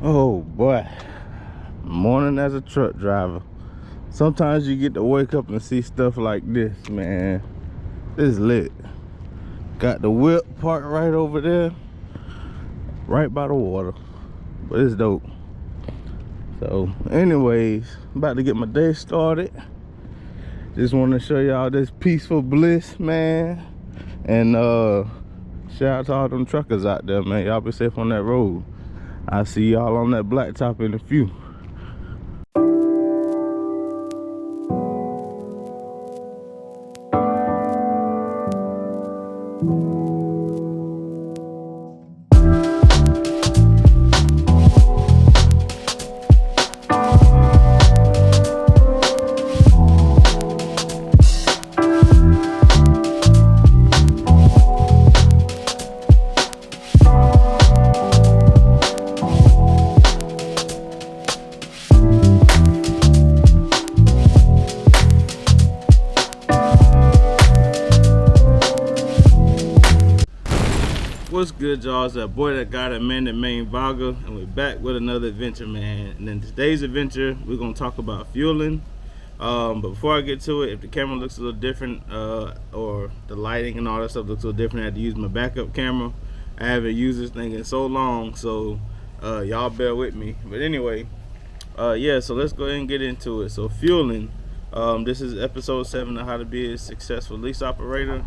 Oh boy, morning as a truck driver. Sometimes you get to wake up and see stuff like this, man. This is lit. Got the whip parked right over there, right by the water. But it's dope. So anyways, about to get my day started. Just want to show y'all this peaceful bliss, man. And shout out to all them truckers out there, man. Y'all be safe on that road. I'll see y'all on that blacktop in a few. What's good, y'all? It's that boy that got a man, that main vlogger, and we're back with another adventure, man. And in today's adventure, we're gonna talk about fueling. But before I get to it, if the camera looks a little different, or the lighting and all that stuff looks a little different, I had to use my backup camera. I haven't used this thing in so long, so y'all bear with me. But anyway, yeah, so let's go ahead and get into it. So fueling, this is episode 7 of how to be a successful lease operator.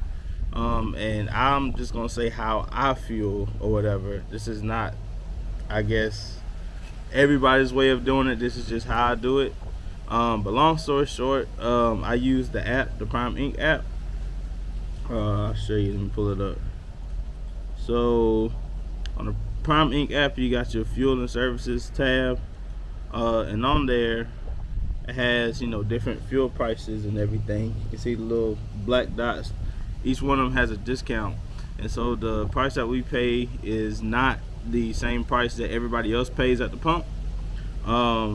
And I'm just gonna say how I fuel or whatever. This is not, I guess, everybody's way of doing it. This is just how I do it. But long story short, I use the app, the Prime Inc app. I'll show you. Let me pull it up. So on the Prime Inc app, you got your fuel and services tab, and on there it has, you know, different fuel prices and everything. You can see the little black dots. Each one of them has a discount, and so the price that we pay is not the same price that everybody else pays at the pump.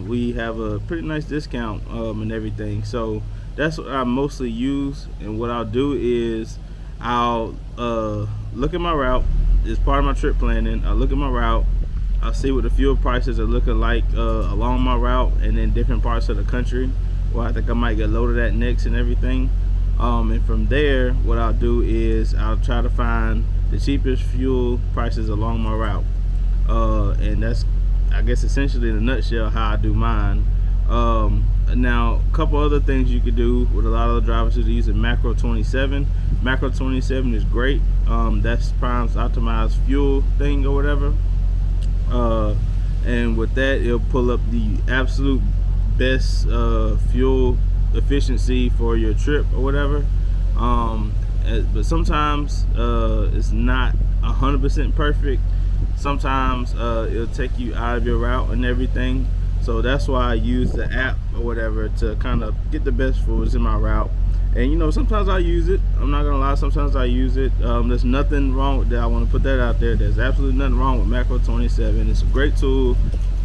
We have a pretty nice discount and everything, so that's what I mostly use. And what I'll do is I'll look at my route. It's part of my trip planning. I'll look at my route, I'll see what the fuel prices are looking like along my route and in different parts of the country where I think I might get loaded at next and everything. And from there, what I'll do is I'll try to find the cheapest fuel prices along my route. And that's, I guess, essentially in a nutshell how I do mine. Now, a couple other things you could do with a lot of the drivers is using Macro 27. Macro 27 is great. That's Prime's optimized fuel thing or whatever. And with that, it'll pull up the absolute best fuel efficiency for your trip or whatever. But sometimes it's not 100% perfect. Sometimes it'll take you out of your route and everything. So that's why I use the app or whatever to kind of get the best fuels in my route. And you know, sometimes I use it. I'm not gonna lie, sometimes I use it. There's nothing wrong with that. I want to put that out there. There's absolutely nothing wrong with Macro 27. It's a great tool.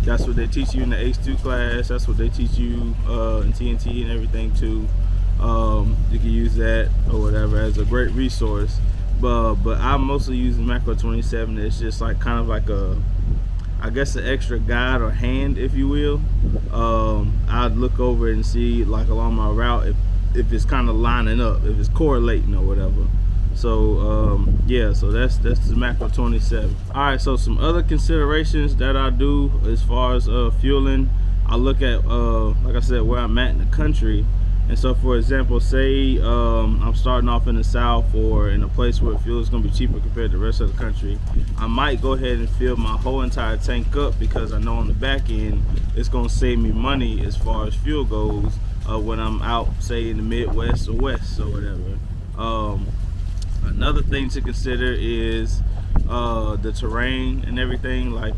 That's what they teach you in the H2 class. That's what they teach you in TNT and everything too. You can use that or whatever as a great resource. But I'm mostly using Macro 27. It's just like kind of like a, I guess, an extra guide or hand, if you will. I'd look over and see, like, along my route if it's kind of lining up, if it's correlating or whatever. So yeah, so that's the Macro 27. All right, so some other considerations that I do as far as fueling, I look at like I said, where I'm at in the country. And so, for example, say I'm starting off in the South or in a place where fuel is going to be cheaper compared to the rest of the country. I might go ahead and fill my whole entire tank up because I know on the back end it's going to save me money as far as fuel goes when I'm out, say, in the Midwest or West or whatever. Another thing to consider is the terrain and everything. Like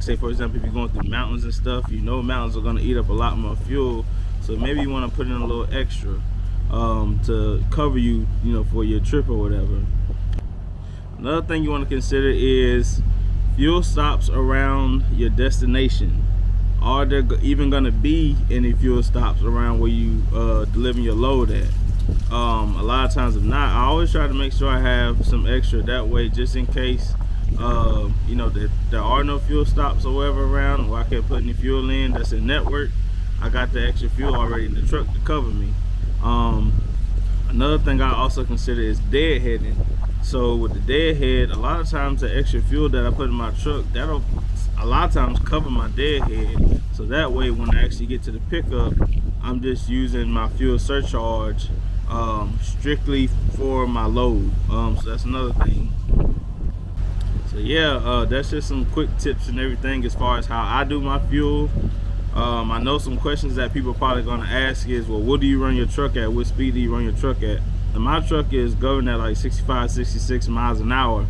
say, for example, if you're going through mountains and stuff, you know mountains are going to eat up a lot more fuel. So maybe you want to put in a little extra to cover you, you know, for your trip or whatever. Another thing you want to consider is fuel stops around your destination. Are there even going to be any fuel stops around where you deliver your load at? A lot of times if not, I always try to make sure I have some extra that way, just in case You know, that there are no fuel stops or whatever around where I can't put any fuel in that's in network. I got the extra fuel already in the truck to cover me. Another thing I also consider is deadheading. So with the deadhead, a lot of times the extra fuel that I put in my truck, that'll a lot of times cover my deadhead. So that way when I actually get to the pickup, I'm just using my fuel surcharge strictly for my load. So that's another thing. So yeah, that's just some quick tips and everything as far as how I do my fuel. I know some questions that people are probably gonna ask is, well, what do you run your truck at? What speed do you run your truck at? And my truck is governed at like 65, 66 miles an hour,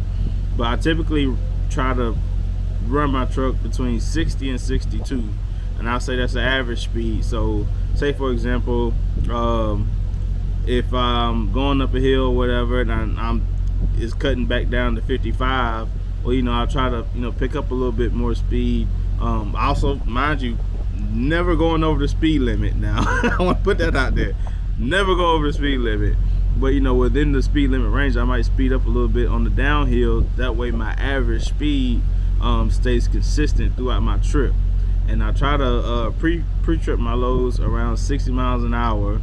but I typically try to run my truck between 60 and 62, and I'll say that's the average speed. So say for example, if I'm going up a hill or whatever and it's cutting back down to 55, well, you know, I'll try to, you know, pick up a little bit more speed. Also, mind you, never going over the speed limit now. I want to put that out there. Never go over the speed limit. But, you know, within the speed limit range, I might speed up a little bit on the downhill. That way my average speed stays consistent throughout my trip. And I try to pre-trip my loads around 60 miles an hour.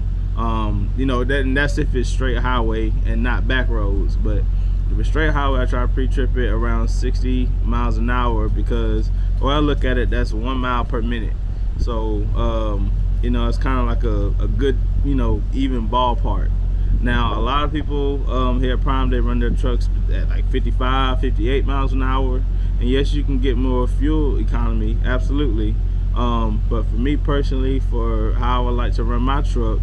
You know, that's if it's straight highway and not back roads. But if it's straight highway, I try to pre-trip it around 60 miles an hour because when I look at it, that's 1 mile per minute. So, you know, it's kind of like a good, you know, even ballpark. Now, a lot of people here at Prime, they run their trucks at like 55, 58 miles an hour. And yes, you can get more fuel economy, absolutely. But for me personally, for how I like to run my truck,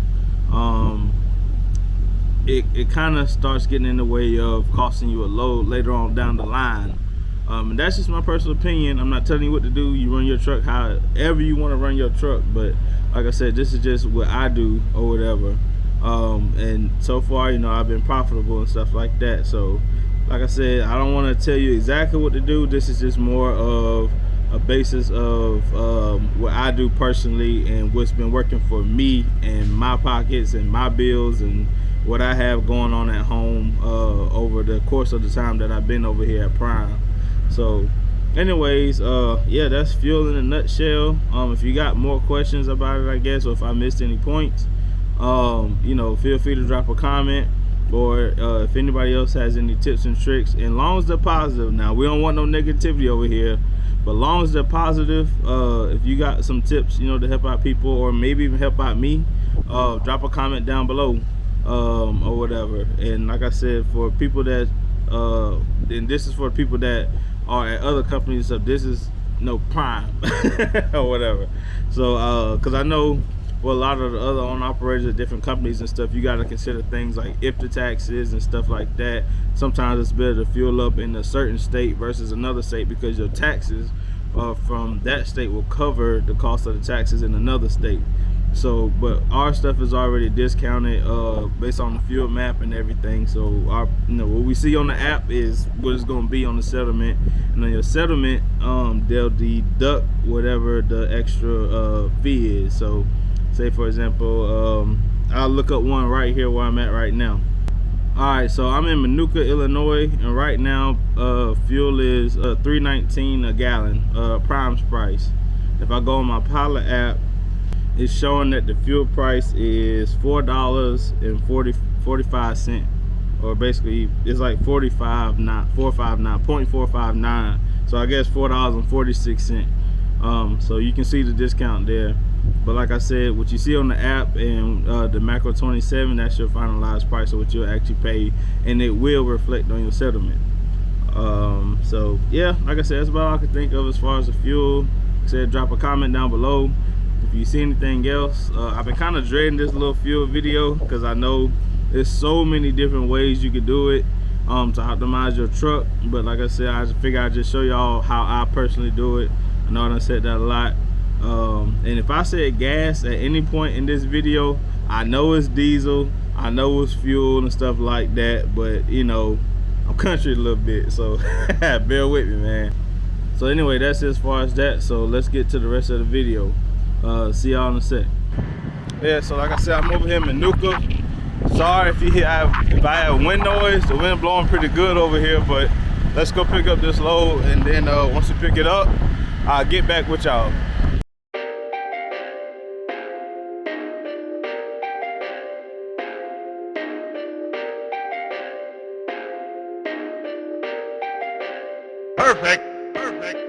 it kind of starts getting in the way of costing you a load later on down the line. And that's just my personal opinion. I'm not telling you what to do. You run your truck however you want to run your truck. But like I said, this is just what I do or whatever. And so far, you know, I've been profitable and stuff like that. So like I said, I don't want to tell you exactly what to do. This is just more of a basis of what I do personally and what's been working for me and my pockets and my bills and what I have going on at home over the course of the time that I've been over here at Prime. So anyways, yeah, that's fuel in a nutshell. If you got more questions about it, I guess, or if I missed any points, you know, feel free to drop a comment, or if anybody else has any tips and tricks, and long as they're positive. Now, we don't want no negativity over here, but long as they're positive, if you got some tips, you know, to help out people or maybe even help out me, drop a comment down below, or whatever. And like I said, for people that and this is for people that are at other companies, so this is no Prime or whatever. So because I know for a lot of the other owner operators at different companies and stuff, you got to consider things like if the taxes and stuff like that. Sometimes it's better to fuel up in a certain state versus another state because your taxes from that state will cover the cost of the taxes in another state. So, but our stuff is already discounted based on the fuel map and everything. So, our, you know, what we see on the app is what it's going to be on the settlement, and on your settlement, they'll deduct whatever the extra fee is. So, say for example, I'll look up one right here where I'm at right now. Alright, so I'm in Manuka, Illinois, and right now fuel is $3.19 a gallon, Prime's price. If I go on my Pilot app, it's showing that the fuel price is $4.45, or basically it's like 459.459. So I guess $4.46. So you can see the discount there. But like I said, what you see on the app and the macro 27, that's your finalized price of what you'll actually pay, and it will reflect on your settlement. So yeah, like I said, that's about all I can think of as far as the fuel. Like I said, drop a comment down below if you see anything else. I've been kind of dreading this little fuel video because I know there's so many different ways you could do it to optimize your truck. But like I said, I just figured I'd just show y'all how I personally do it. I know I said that a lot. And if I said gas at any point in this video, I know it's diesel, I know it's fuel and stuff like that, but you know, I'm country a little bit, so bear with me, man. So anyway, that's as far as that. So let's get to the rest of the video. See y'all in a sec. Yeah, so like I said, I'm over here in Manuka. Sorry if I have wind noise. The wind blowing pretty good over here, but let's go pick up this load, and then once we pick it up, I'll get back with y'all. Perfect. Perfect.